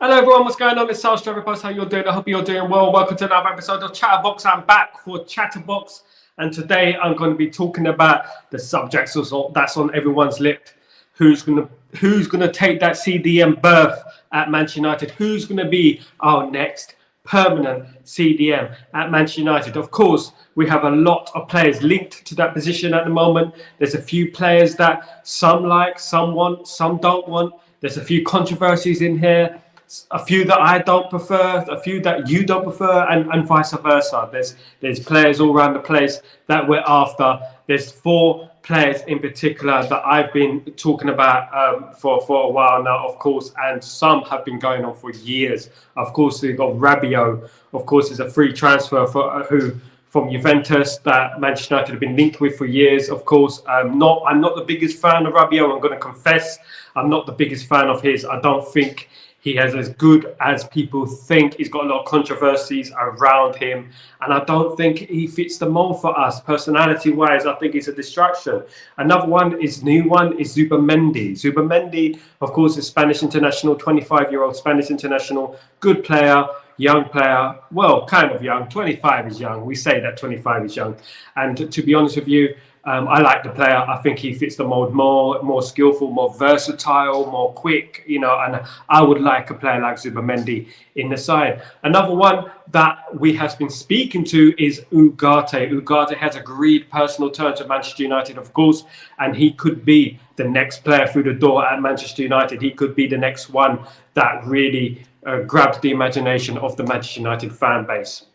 Hello everyone, what's going on? It's Sal Warner. How you're doing? I hope you're doing well. Welcome to another episode of Chatterbox. I'm back for Chatterbox, and today I'm going to be talking about the subjects that's on everyone's lip. Who's gonna take that CDM berth at Manchester United? Who's gonna be our next permanent CDM at Manchester United? Of course, we have a lot of players linked to that position at the moment. There's a few players that some like, some want, some don't want. There's a few controversies in here. A few that I don't prefer, a few that you don't prefer, and vice versa. There's players all around the place that we're after. There's 4 players in particular that I've been talking about for a while now, of course, and some have been going on for years. Of course, we've got Rabiot. Of course, is a free transfer from Juventus that Manchester United have been linked with for years. Of course, I'm not the biggest fan of Rabiot. I'm going to confess, I'm not the biggest fan of his. I don't think he has as good as people think. He's got a lot of controversies around him, and I don't think he fits the mold for us. Personality-wise, I think he's a distraction. Another one is Zubimendi. Zubimendi, of course, is Spanish international, 25-year-old Spanish international, good player, young player. Well, kind of young. 25 is young. We say that 25 is young. And to be honest with you, I like the player. I think he fits the mold more skillful, more versatile, more quick, and I would like a player like Zubimendi in the side. Another one that we have been speaking to is Ugarte. Ugarte has agreed personal terms with Manchester United, of course, and he could be the next player through the door at Manchester United. He could be the next one that really grabs the imagination of the Manchester United fan base.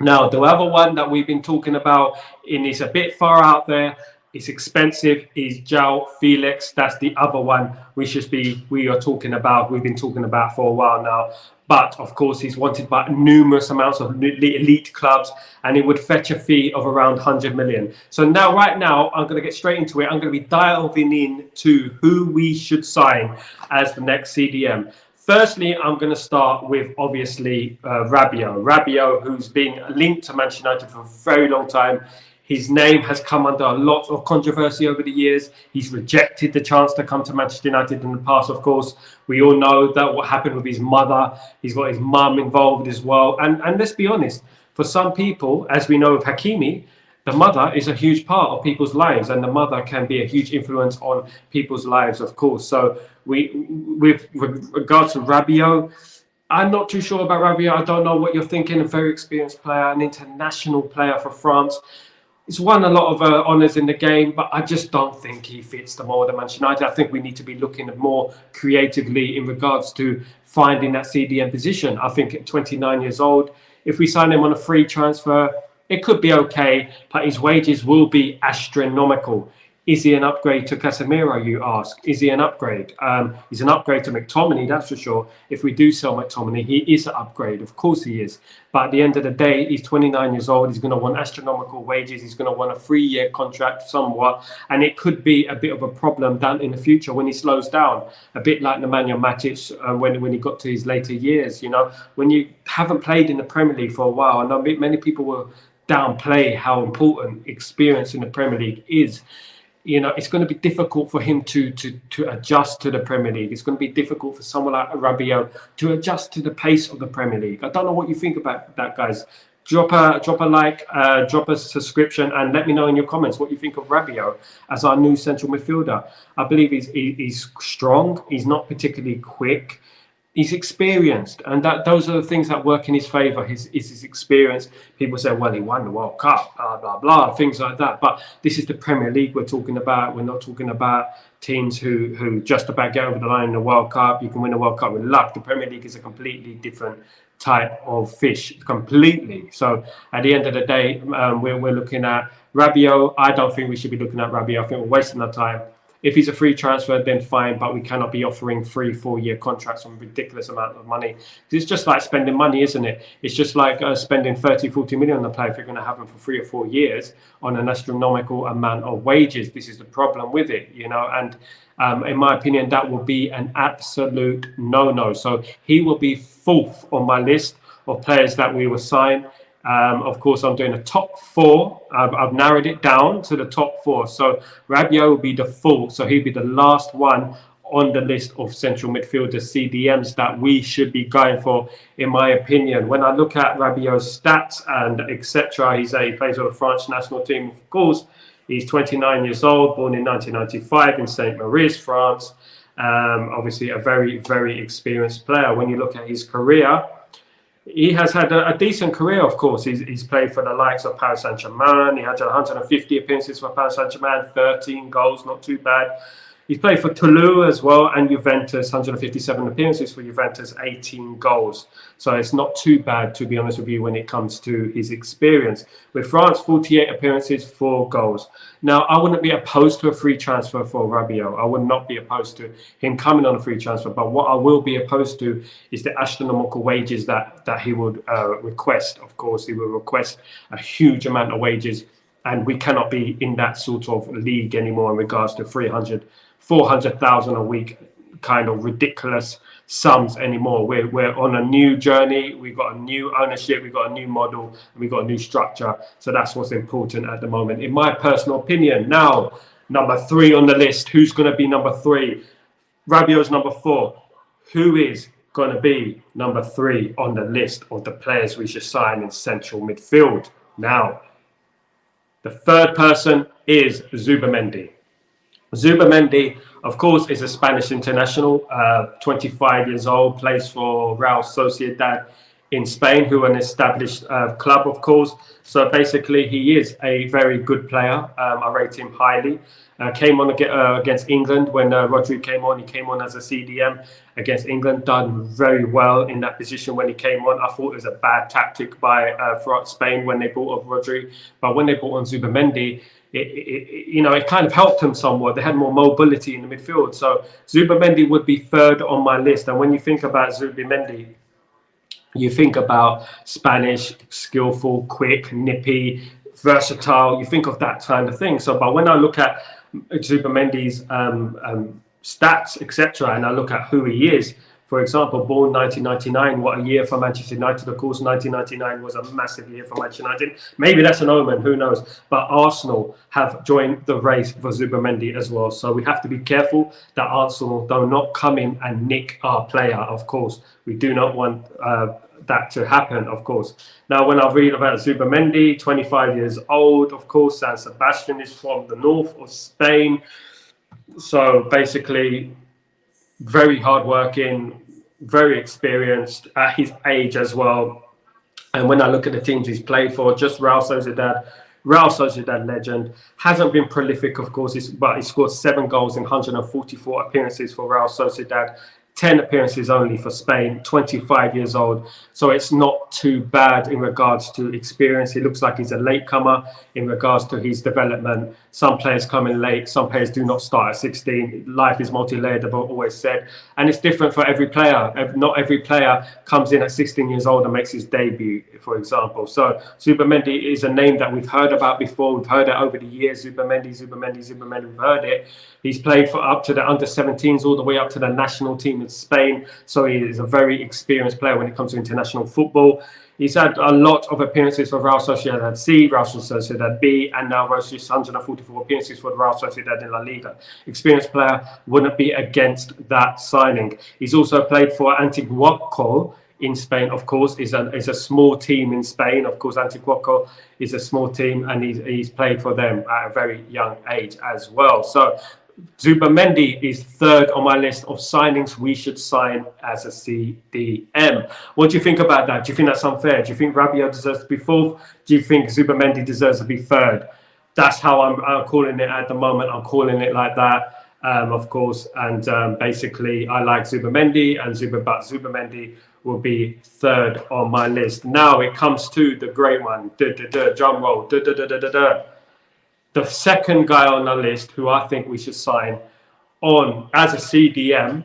Now, the other one that we've been talking about, and is a bit far out there, it's expensive, is Joao Felix. That's the other one we've been talking about for a while now. But of course, he's wanted by numerous amounts of elite clubs, and it would fetch a fee of around 100 million. So right now, I'm going to get straight into it. I'm going to be diving into who we should sign as the next CDM. Firstly, I'm going to start with, obviously, Rabiot. Rabiot, who's been linked to Manchester United for a very long time. His name has come under a lot of controversy over the years. He's rejected the chance to come to Manchester United in the past, of course. We all know that what happened with his mother. He's got his mum involved as well. And let's be honest, for some people, as we know with Hakimi, the mother is a huge part of people's lives, and the mother can be a huge influence on people's lives, of course. So with regards to Rabiot, I'm not too sure about Rabiot. I don't know what you're thinking. A very experienced player, an international player for France. He's won a lot of honours in the game, but I just don't think he fits the mold of Manchester United. I think we need to be looking at more creatively in regards to finding that CDM position. I think at 29 years old, if we sign him on a free transfer, it could be okay, but his wages will be astronomical. Is he an upgrade to Casemiro, you ask? Is he an upgrade? He's an upgrade to McTominay, that's for sure. If we do sell McTominay, he is an upgrade. Of course he is. But at the end of the day, he's 29 years old. He's going to want astronomical wages. He's going to want a 3-year contract somewhat. And it could be a bit of a problem down in the future when he slows down. A bit like Nemanja Matic when he got to his later years. When you haven't played in the Premier League for a while, I know many people will downplay how important experience in the Premier League is. It's going to be difficult for him to adjust to the Premier League. It's going to be difficult for someone like Rabiot to adjust to the pace of the Premier League. I don't know what you think about that, guys. Drop a like, drop a subscription, and let me know in your comments what you think of Rabiot as our new central midfielder. I believe he's strong. He's not particularly quick. He's experienced, and those are the things that work in his favour. His experience. People say, well, he won the World Cup, blah, blah, blah, things like that. But this is the Premier League we're talking about. We're not talking about teams who just about get over the line in the World Cup. You can win a World Cup with luck. The Premier League is a completely different type of fish, completely. So at the end of the day, we're looking at Rabiot. I don't think we should be looking at Rabiot. I think we're wasting our time. If he's a free transfer, then fine, but we cannot be offering 3-4-year contracts on a ridiculous amount of money. It's just like spending money, isn't it? It's just like spending 30-40 million on a player if you're going to have him for 3 or 4 years on an astronomical amount of wages. This is the problem with it, and in my opinion, that will be an absolute no-no. So he will be 4th on my list of players that we will sign. Of course, I'm doing a top 4. I've narrowed it down to the top 4. So Rabiot will be the 4th. So he'll be the last one on the list of central midfielders, CDMs, that we should be going for, in my opinion. When I look at Rabiot's stats and etc., he plays for the French national team, of course. He's 29 years old, born in 1995 in Saint-Maurice, France. Obviously, a very, very experienced player. When you look at his career, he has had a decent career, of course. He's played for the likes of Paris Saint-Germain. He had 150 appearances for Paris Saint-Germain, 13 goals, not too bad. He's played for Toulouse as well, and Juventus, 157 appearances for Juventus, 18 goals. So it's not too bad, to be honest with you, when it comes to his experience. With France, 48 appearances, 4 goals. Now, I wouldn't be opposed to a free transfer for Rabiot. I would not be opposed to him coming on a free transfer. But what I will be opposed to is the astronomical wages that he would request. Of course, he will request a huge amount of wages, and we cannot be in that sort of league anymore in regards to 400,000 a week, kind of ridiculous sums anymore. We're on a new journey. We've got a new ownership. We've got a new model. And we've got a new structure. So that's what's important at the moment, in my personal opinion. Now, number 3 on the list. Who's going to be number 3? Rabiot's number 4. Who is going to be number 3 on the list of the players we should sign in central midfield? Now, the third person is Zubimendi. Zubimendi, of course, is a Spanish international, 25 years old, plays for Real Sociedad in Spain, who are an established club, of course. So basically, he is a very good player. I rate him highly. Came on against England when Rodri came on. He came on as a CDM against England, done very well in that position when he came on. I thought it was a bad tactic by Spain when they brought up Rodri. But when they brought on Zubimendi, it kind of helped them somewhat. They had more mobility in the midfield. So Zubimendi would be 3rd on my list. And when you think about Zubimendi, you think about Spanish, skillful, quick, nippy, versatile. You think of that kind of thing. So, but when I look at Zubimendi's stats, etc., and I look at who he is, for example, born 1999, what a year for Manchester United. Of course, 1999 was a massive year for Manchester United. Maybe that's an omen, who knows? But Arsenal have joined the race for Zubimendi as well. So we have to be careful that Arsenal do not come in and nick our player, of course. We do not want that to happen, of course. Now, when I read about Zubimendi, 25 years old, of course, San Sebastian is from the north of Spain. So basically, very hardworking, very experienced at his age as well. And when I look at the teams he's played for, just Real Sociedad legend, hasn't been prolific, of course, but he scored 7 goals in 144 appearances for Real Sociedad. 10 appearances only for Spain, 25 years old. So it's not too bad in regards to experience. He looks like he's a latecomer in regards to his development. Some players come in late, some players do not start at 16. Life is multi-layered, I've always said. And it's different for every player. Not every player comes in at 16 years old and makes his debut, for example. So Zubimendi is a name that we've heard about before. We've heard it over the years. Zubimendi, we've heard it. He's played for up to the under-17s, all the way up to the national team in Spain. So he is a very experienced player when it comes to international football. He's had a lot of appearances for Real Sociedad C, Real Sociedad B, and now Real Sociedad 144 appearances for Real Sociedad in La Liga. Experienced player, wouldn't be against that signing. He's also played for Antiguoco in Spain, of course, is a small team in Spain. Of course, Antiguoco is a small team, and he's played for them at a very young age as well. So Zubimendi is 3rd on my list of signings we should sign as a CDM. What do you think about that? Do you think that's unfair? Do you think Rabiot deserves to be 4th? Do you think Zubimendi deserves to be 3rd? That's how I'm calling it at the moment. I'm calling it like that, of course. And basically, I like Zubimendi, but Zubimendi will be 3rd on my list. Now it comes to the great one. Drum roll. The second guy on the list who I think we should sign on as a CDM,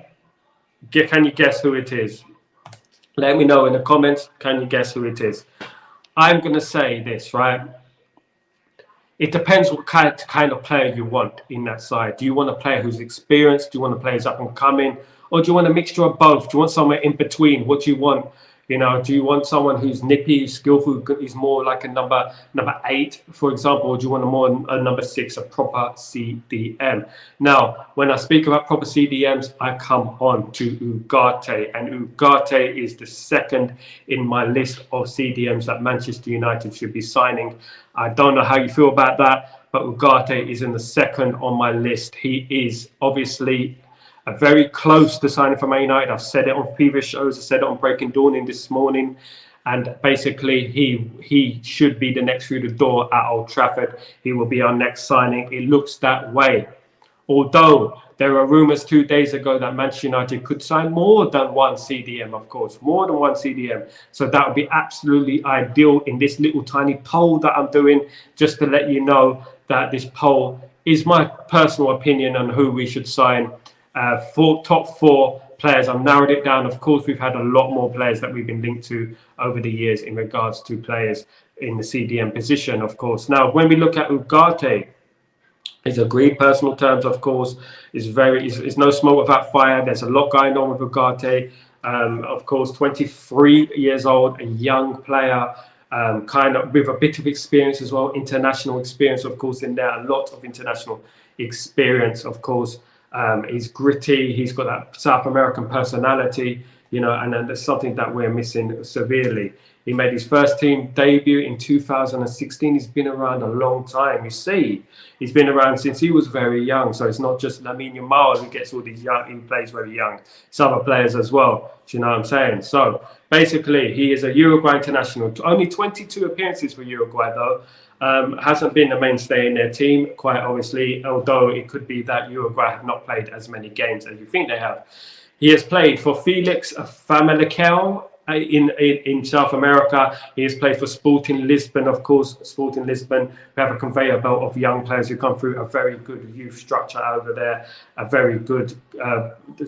can you guess who it is? Let me know in the comments. Can you guess who it is? I'm going to say this, right? It depends what kind of player you want in that side. Do you want a player who's experienced? Do you want a player who's up and coming? Or do you want a mixture of both? Do you want somewhere in between? What do you want? You know, do you want someone who's nippy, skillful, who's more like a number 8, for example, or do you want a number 6, a proper CDM? Now, when I speak about proper CDMs, I come on to Ugarte, and Ugarte is the second in my list of CDMs that Manchester United should be signing. I don't know how you feel about that, but Ugarte is in the second on my list. He is obviously very close to signing for Man United. I've said it on previous shows. I said it on Breaking Dawning this morning. And basically, he should be the next through the door at Old Trafford. He will be our next signing. It looks that way. Although there were rumours 2 days ago that Manchester United could sign more than one CDM, of course, more than one CDM. So that would be absolutely ideal in this little tiny poll that I'm doing, just to let you know that this poll is my personal opinion on who we should sign. For top 4 players, I've narrowed it down. Of course, we've had a lot more players that we've been linked to over the years in regards to players in the CDM position, of course. Now, when we look at Ugarte, his agreed personal terms, of course, is no smoke without fire. There's a lot going on with Ugarte. Of course, 23 years old, a young player, kind of with a bit of experience as well, international experience, of course, in there, a lot of international experience, of course. He's gritty. He's got that South American personality, you know, and then there's something that we're missing severely. He made his first team debut in 2016. He's been around a long time. You see, he's been around since he was very young. So it's not just Lamine Yamal who gets all these young, he plays very young. It's other players as well. Do you know what I'm saying? So basically, he is a Uruguay international. Only 22 appearances for Uruguay, though. Hasn't been the mainstay in their team, quite obviously, although it could be that Uruguay have not played as many games as you think they have. He has played for Felix Famalicão in South America. He has played for Sporting Lisbon, of course. Sporting Lisbon, we have a conveyor belt of young players who come through a very good youth structure over there, a very good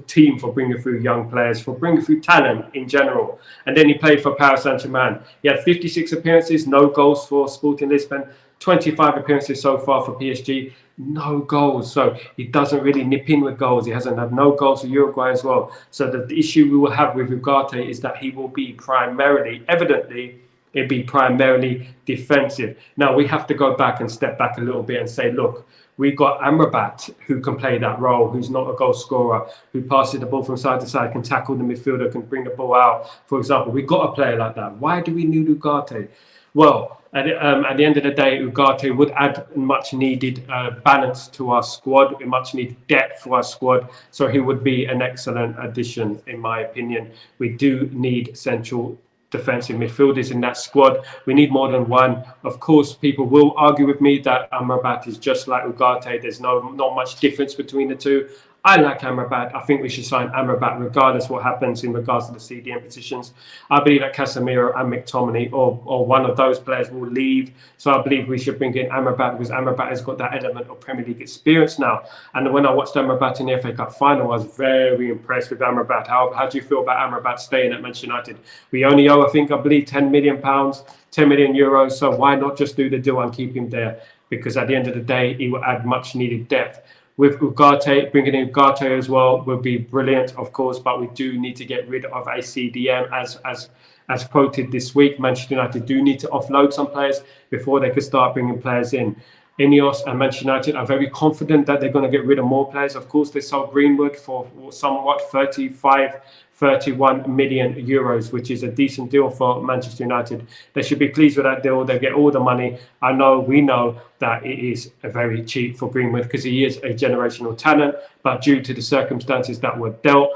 team for bringing through young players, for bringing through talent in general. And then he played for Paris Saint-Germain. He had 56 appearances, no goals for Sporting Lisbon, 25 appearances so far for PSG, no goals. So he doesn't really nip in with goals. He hasn't had no goals for Uruguay as well. So the issue we will have with Ugarte is that he will be primarily, evidently, it'd be primarily defensive. Now, we have to go back and step back a little bit and say, look, we've got Amrabat who can play that role, who's not a goal scorer, who passes the ball from side to side, can tackle the midfielder, can bring the ball out. For example, we've got a player like that. Why do we need Ugarte? Well, at the end of the day, Ugarte would add much needed balance to our squad, much needed depth for our squad. So he would be an excellent addition, in my opinion. We do need central defensive midfielders in that squad. We need more than one. Of course, people will argue with me that Amrabat is just like Ugarte. There's not much difference between the two. I like Amrabat. I think we should sign Amrabat regardless what happens in regards to the CDM positions. I believe that Casemiro and McTominay or one of those players will leave. So I believe we should bring in Amrabat because Amrabat has got that element of Premier League experience now. And when I watched Amrabat in the FA Cup final, I was very impressed with Amrabat. How do you feel about Amrabat staying at Manchester United? We only owe, I believe, £10 million, 10 million euros. So why not just do the deal and keep him there? Because at the end of the day, he will add much needed depth. With Ugarte, bringing in Ugarte as well would be brilliant, of course, but we do need to get rid of a CDM as quoted this week. Manchester United do need to offload some players before they could start bringing players in. Ineos and Manchester United are very confident that they're going to get rid of more players. Of course, they sold Greenwood for somewhat 31 million euros, which is a decent deal for Manchester United. They should be pleased with that deal. They get all the money. We know that it is very cheap for Greenwood because he is a generational talent, but due to the circumstances that were dealt,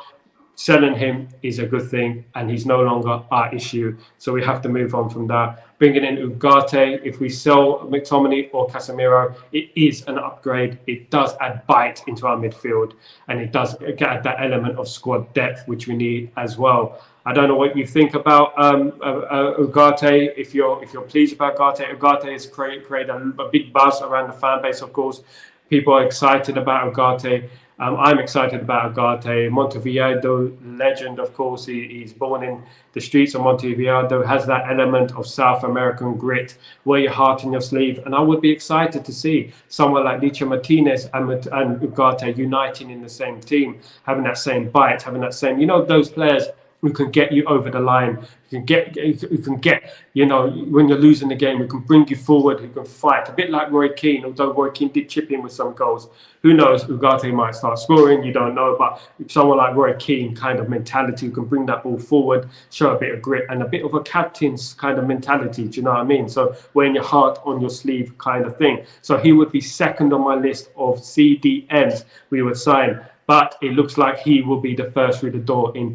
selling him is a good thing, and he's no longer our issue. So we have to move on from that. Bringing in Ugarte, if we sell McTominay or Casemiro, it is an upgrade. It does add bite into our midfield, and it does get that element of squad depth, which we need as well. I don't know what you think about Ugarte. If you're pleased about Ugarte, Ugarte has created a big buzz around the fan base, of course. People are excited about Ugarte. I'm excited about Ugarte. Montevideo legend, of course. He's born in the streets of Montevideo, has that element of South American grit, wear your heart in your sleeve. And I would be excited to see someone like Licha Martinez and Ugarte uniting in the same team, having that same bite, having that same, those players who can get you over the line, who can get, you know, when you're losing the game, who can bring you forward, who can fight. A bit like Roy Keane, although Roy Keane did chip in with some goals. Who knows, Ugarte might start scoring, you don't know, but someone like Roy Keane kind of mentality, who can bring that ball forward, show a bit of grit and a bit of a captain's kind of mentality, do you know what I mean? So wearing your heart on your sleeve kind of thing. So he would be second on my list of CDMs we would sign. But it looks like he will be the first through the door in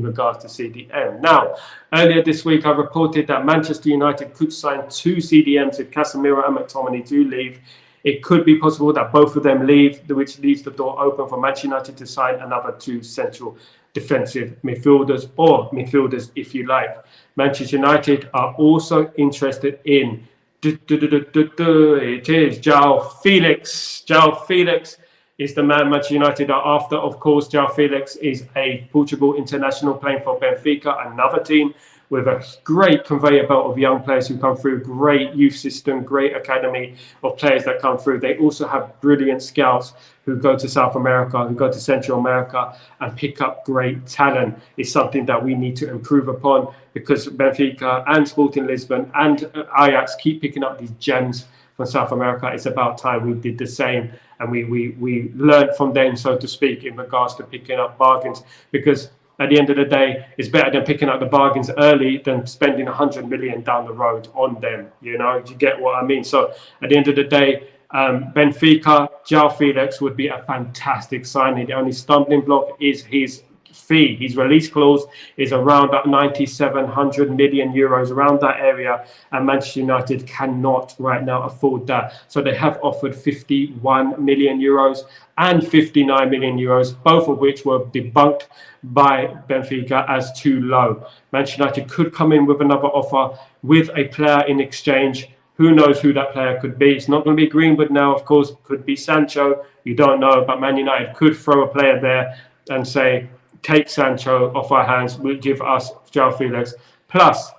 regards to CDM. Now, earlier this week, I reported that Manchester United could sign 2 CDMs if Casemiro and McTominay do leave. It could be possible that both of them leave, which leaves the door open for Manchester United to sign another 2 central defensive midfielders, or midfielders if you like. Manchester United are also interested in, it is Joao Felix. Joao Felix is the man Manchester United are after. Of course, Joao Felix is a Portugal international playing for Benfica, another team with a great conveyor belt of young players who come through, great youth system, great academy of players that come through. They also have brilliant scouts who go to South America, who go to Central America and pick up great talent. It's something that we need to improve upon, because Benfica and Sporting Lisbon and Ajax keep picking up these gems from South America. It's about time we did the same, and we learned from them, so to speak, in regards to picking up bargains, because at the end of the day, it's better than picking up the bargains early than spending 100 million down the road on them. You know, do you get what I mean? So at the end of the day, Benfica, Joao Felix would be a fantastic signing. The only stumbling block is his fee. His release clause is around that 9,700 million euros, around that area, and Manchester United cannot right now afford that. So they have offered 51 million euros and 59 million euros, both of which were debunked by Benfica as too low. Manchester United could come in with another offer with a player in exchange. Who knows who that player could be? It's not going to be Greenwood now, of course. It could be Sancho. You don't know, but Man United could throw a player there and say, take Sancho off our hands, will give us Joao Felix plus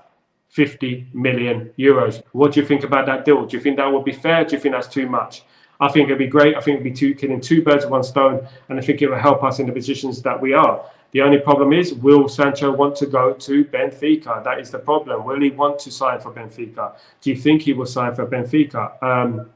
50 million euros. What do you think about that deal? Do you think that would be fair? Do you think that's too much? I think it'd be great. I think it'd be killing 2 birds with 1 stone, and I think it will help us in the positions that we are. The only problem is, will Sancho want to go to Benfica? That is the problem. Will he want to sign for Benfica? Do you think he will sign for Benfica?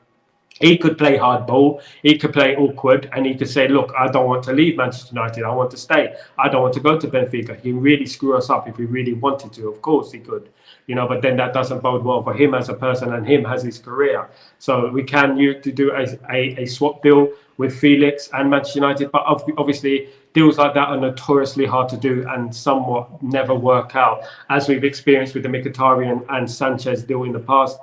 He could play hardball, he could play awkward, and he could say, look, I don't want to leave Manchester United, I want to stay. I don't want to go to Benfica. He can really screw us up if he really wanted to. Of course he could, you know, but then that doesn't bode well for him as a person and him as his career. So we can do a swap deal with Felix and Manchester United, but obviously deals like that are notoriously hard to do and somewhat never work out, as we've experienced with the Mkhitaryan and Sanchez deal in the past.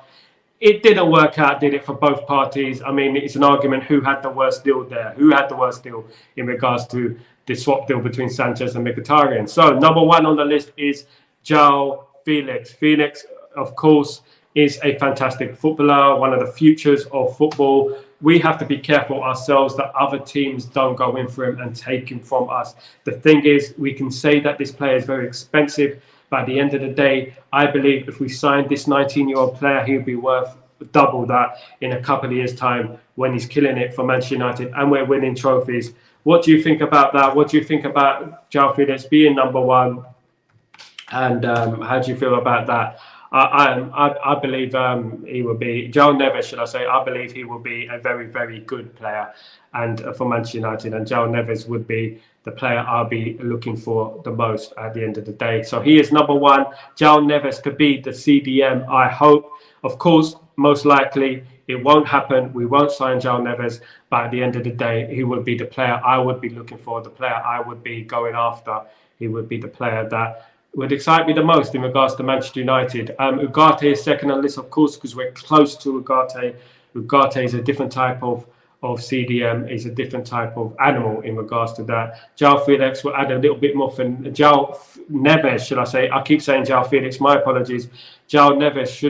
It didn't work out, did it, for both parties? I mean, it's an argument who had the worst deal there. Who had the worst deal in regards to the swap deal between Sanchez and Mkhitaryan? So number 1 on the list is Joao Felix. Felix, of course, is a fantastic footballer, one of the futures of football. We have to be careful ourselves that other teams don't go in for him and take him from us. The thing is, we can say that this player is very expensive, but at the end of the day, I believe if we signed this 19-year-old player, he'll be worth double that in a couple of years' time when he's killing it for Manchester United and we're winning trophies. What do you think about that? What do you think about Joao Felix being number 1? And how do you feel about that? I believe he will be, Joao Neves, should I say, I believe he will be a very, very good player and for Manchester United, and Joao Neves would be the player I'll be looking for the most at the end of the day. So he is number 1. Joao Neves to be the CDM, I hope. Of course, most likely it won't happen. We won't sign Joao Neves, but at the end of the day, he would be the player I would be looking for, the player I would be going after. He would be the player that would excite me the most in regards to Manchester United. Ugarte is second on the list, of course, because we're close to Ugarte. Ugarte is a different type of CDM, is a different type of animal in regards to that. Joao Felix will add a little bit more for Joao Neves, should I say? I keep saying Joao Felix, my apologies. Joao Neves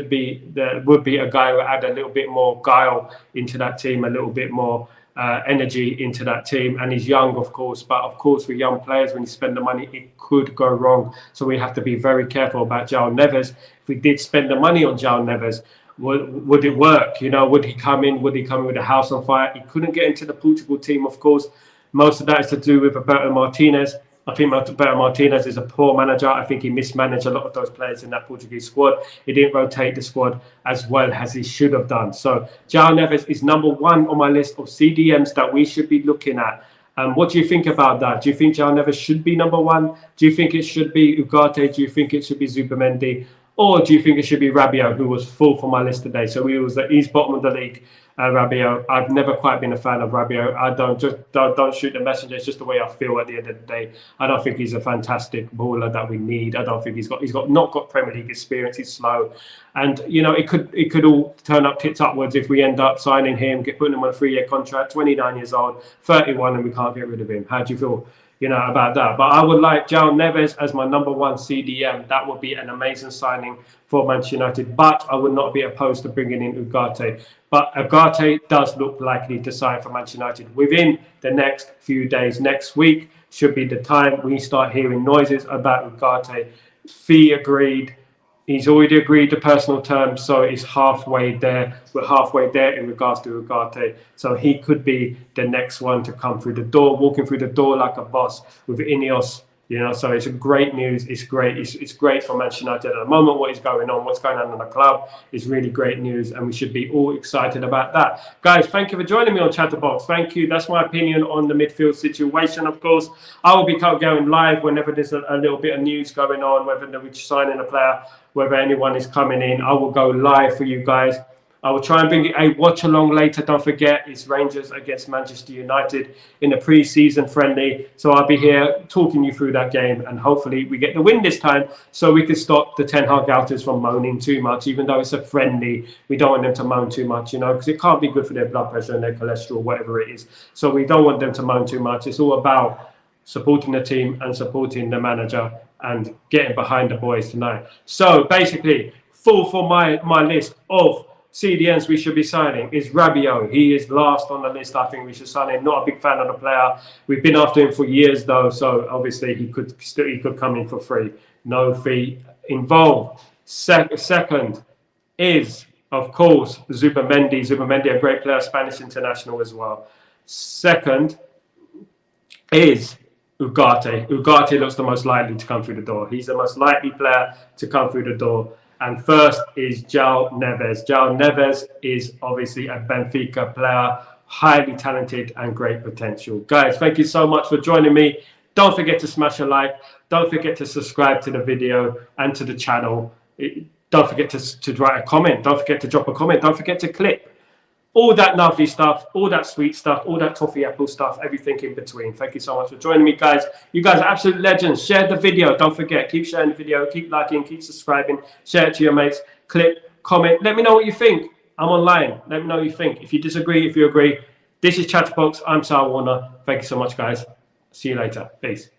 would be a guy who would add a little bit more guile into that team, a little bit more energy into that team, and he's young, of course, but of course with young players, when you spend the money, it could go wrong. So we have to be very careful about Joao Neves. If we did spend the money on Joao Neves, would it work? You know, would he come in with a house on fire? He couldn't get into the Portugal team, of course. Most of that is to do with Roberto Martinez. I think Roberto Martinez is a poor manager. I think he mismanaged a lot of those players in that Portuguese squad. He didn't rotate the squad as well as he should have done. So Joao Neves is number one on my list of CDMs that we should be looking at. What do you think about that? Do you think Joao Neves should be number one? Do you think it should be Ugarte? Do you think it should be Zubimendi? Or do you think it should be Rabiot, who was fourth on my list today? So he's bottom of the league. Rabiot. I've never quite been a fan of Rabiot. I don't shoot the messenger. It's just the way I feel at the end of the day. I don't think he's a fantastic baller that we need. I don't think he's not got Premier League experience. He's slow, and it could all turn up tits upwards if we end up signing him, putting him on a 3-year contract. 29 years old, 31, and we can't get rid of him. How do you feel? About that. But I would like Joao Neves as my number one CDM. That would be an amazing signing for Manchester United. But I would not be opposed to bringing in Ugarte. But Ugarte does look likely to sign for Manchester United within the next few days. Next week should be the time we start hearing noises about Ugarte. Fee agreed. He's already agreed to personal terms, so it's halfway there. We're halfway there in regards to Ugarte. So he could be the next one to come through the door, walking through the door like a boss with Ineos. So it's great news. It's great. It's great for Manchester United at the moment. What's going on in the club is really great news, and we should be all excited about that. Guys, thank you for joining me on Chatterbox. Thank you. That's my opinion on the midfield situation. Of course, I will be going live whenever there's a little bit of news going on, whether we're signing a player, whether anyone is coming in. I will go live for you guys. I will try and bring a watch along later. Don't forget, it's Rangers against Manchester United in a pre-season friendly. So I'll be here talking you through that game, and hopefully we get the win this time, so we can stop the Ten Hag outers from moaning too much. Even though it's a friendly, we don't want them to moan too much, because it can't be good for their blood pressure and their cholesterol, whatever it is. So we don't want them to moan too much. It's all about supporting the team and supporting the manager and getting behind the boys tonight. So basically, full for my list of CDMs we should be signing is Rabiot. He is last on the list. I think we should sign him. Not a big fan of the player. We've been after him for years though, so obviously he could come in for free. No fee involved. Second is, of course, Zubimendi. Zubimendi, a great player, Spanish international as well. Second is Ugarte. Ugarte looks the most likely to come through the door. He's the most likely player to come through the door. And first is Joao Neves. Joao Neves is obviously a Benfica player, highly talented and great potential. Guys, thank you so much for joining me. Don't forget to smash a like. Don't forget to subscribe to the video and to the channel. Don't forget to write a comment. Don't forget to drop a comment. Don't forget to click. All that lovely stuff, all that sweet stuff, all that toffee apple stuff, everything in between. Thank you so much for joining me, guys. You guys are absolute legends. Share the video. Don't forget, keep sharing the video, keep liking, keep subscribing, share it to your mates, click, comment. Let me know what you think. I'm online. Let me know what you think. If you disagree, if you agree. This is Chatterbox. I'm Sal Warner. Thank you so much, guys. See you later. Peace.